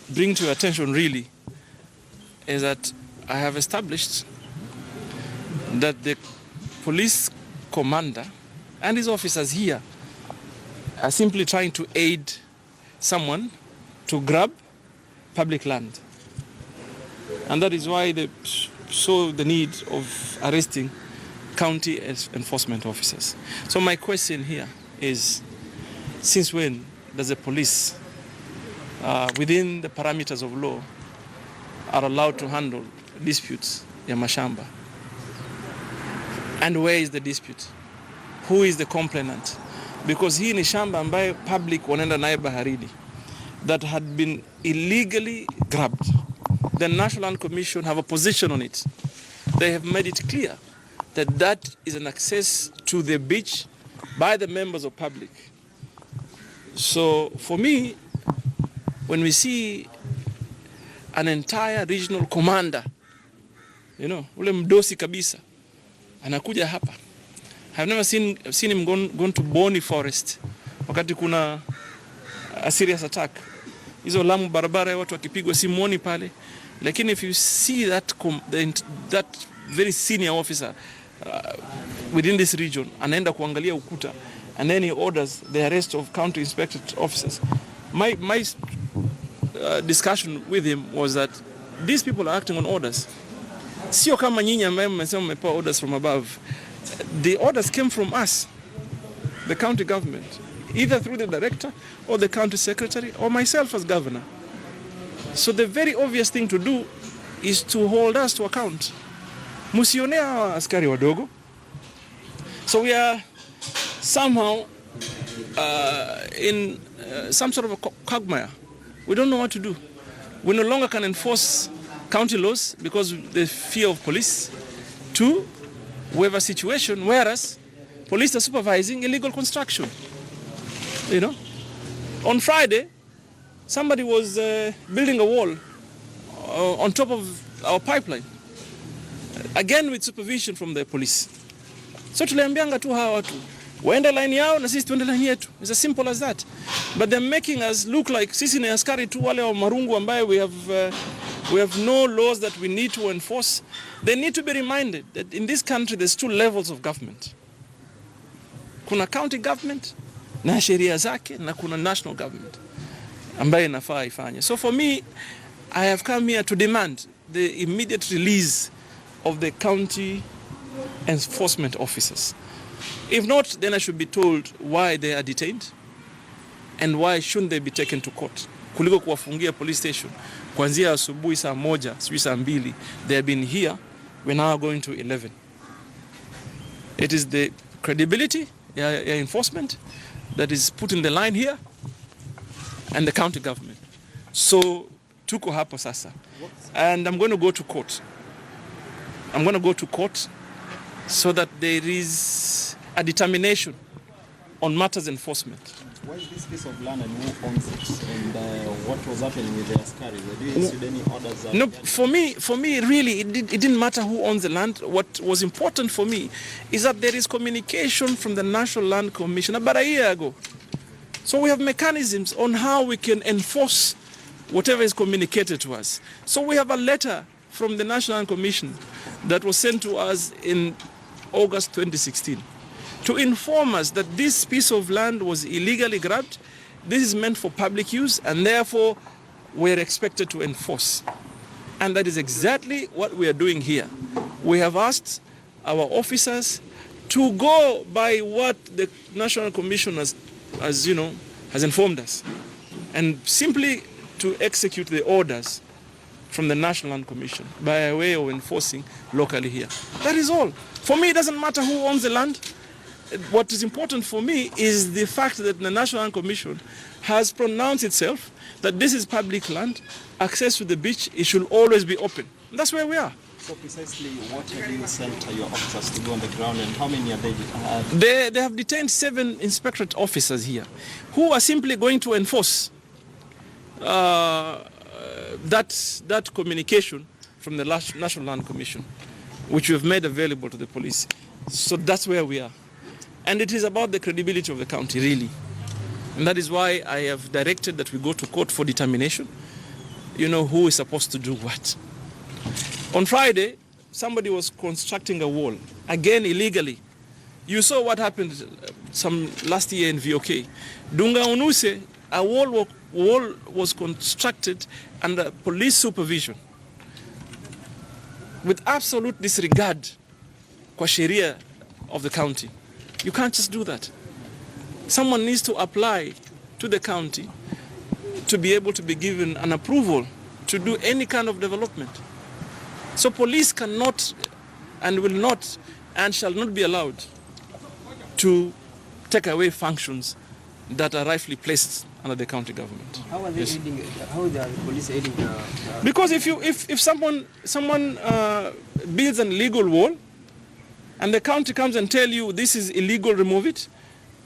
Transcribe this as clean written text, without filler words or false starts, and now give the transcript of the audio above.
bring to your attention really is that I have established that the police commander and his officers here are simply trying to aid someone to grab public land. And that is why they saw the need of arresting county enforcement officers. So my question here is, since when does the police, within the parameters of law, are allowed to handle disputes ya mashamba? And where is the dispute? Who is the complainant? Because hii ni shamba ambayo public wanaenda naye baharini that had been illegally grabbed. The National Land Commission have a position on it. They have made it clear that that is an access to the beach by the members of public. So for me, when we see an entire regional commander, you know, ule mdosi kabisa, anakuja hapa. I've never seen him gone to Boni Forest wakati kuna a serious attack. Hizo Lamu barabara ya watu wakipigwa simuoni pale. Lakini if you see that very senior officer within this region anaenda kuangalia ukuta and then he orders the arrest of county inspected officers. My discussion with him was that these people are acting on orders. Sio kama nyinyi ambaye mmesema mmepewa orders from above. The orders came from us, the county government, either through the director or the county secretary or myself as governor. So the very obvious thing to do is to hold us to account. Musionea askari wadogo. So we are somehow in some sort of a quagmire. We don't know what to do. We no longer can enforce county laws because of the fear of police. Two, we have a situation whereas police are supervising illegal construction. You know, on Friday, somebody was building a wall on top of our pipeline, again with supervision from the police. So tuliambianga tu hawa watu waende line yao na sisi tuende line yetu. It's as simple as that. But they're making us look like sisi ni askari tu wale wa marungu ambaye we have no laws that we need to enforce. They need to be reminded that in this country there's two levels of government. Kuna county government na sheria zake na kuna national government ambaye inafaa ifanye. So for me, I have come here to demand the immediate release of the county enforcement officers. If not, then I should be told why they are detained and why shouldn't they be taken to court. Kuliko kuwafungia police station kuanzia asubuhi saa 1, sijui saa 2, they have been here, we're now going to 11. It is the credibility enforcement that is put in the line here and the county government. So tuko hapo sasa. And I'm going to go to court. I'm going to go to court so that there is a determination on matters enforcement. Why is this piece of land and who owns it? And what was happening with the askari? Were you issued any orders? No, for me, really, it didn't matter who owns the land. What was important for me is that there is communication from the National Land Commission about a year ago. So we have mechanisms on how we can enforce whatever is communicated to us. So we have a letter from the National Land Commission that was sent to us in August 2016 to inform us that this piece of land was illegally grabbed. This is meant for public use and therefore we're expected to enforce. And that is exactly what we are doing here. We have asked our officers to go by what the National Commission has informed us, and simply to execute the orders from the National Land Commission by way of enforcing locally here. That is all. For me, it doesn't matter who owns the land. What is important for me is the fact that the National Land Commission has pronounced itself that this is public land, access to the beach, it should always be open. And that's where we are. So precisely what have you sent your officers to go on the ground and how many are they? They have detained 7 inspectorate officers here who are simply going to enforce that communication from the National Land Commission, which we have made available to the police. So that's where we are. And it is about the credibility of the county, really. And that is why I have directed that we go to court for determination. who is supposed to do what. On Friday, somebody was constructing a wall, again illegally. You saw what happened some last year in VOK. Dunga Unuse, a wall was constructed under police supervision with absolute disregard kwa sheria of the county. You can't just do that. Someone needs to apply to the county to be able to be given an approval to do any kind of development. So police cannot and will not and shall not be allowed to take away functions that are rightfully placed under the county government. How are they aiding? How are the police aiding? Because if someone builds an illegal wall and the county comes and tell you this is illegal, remove it,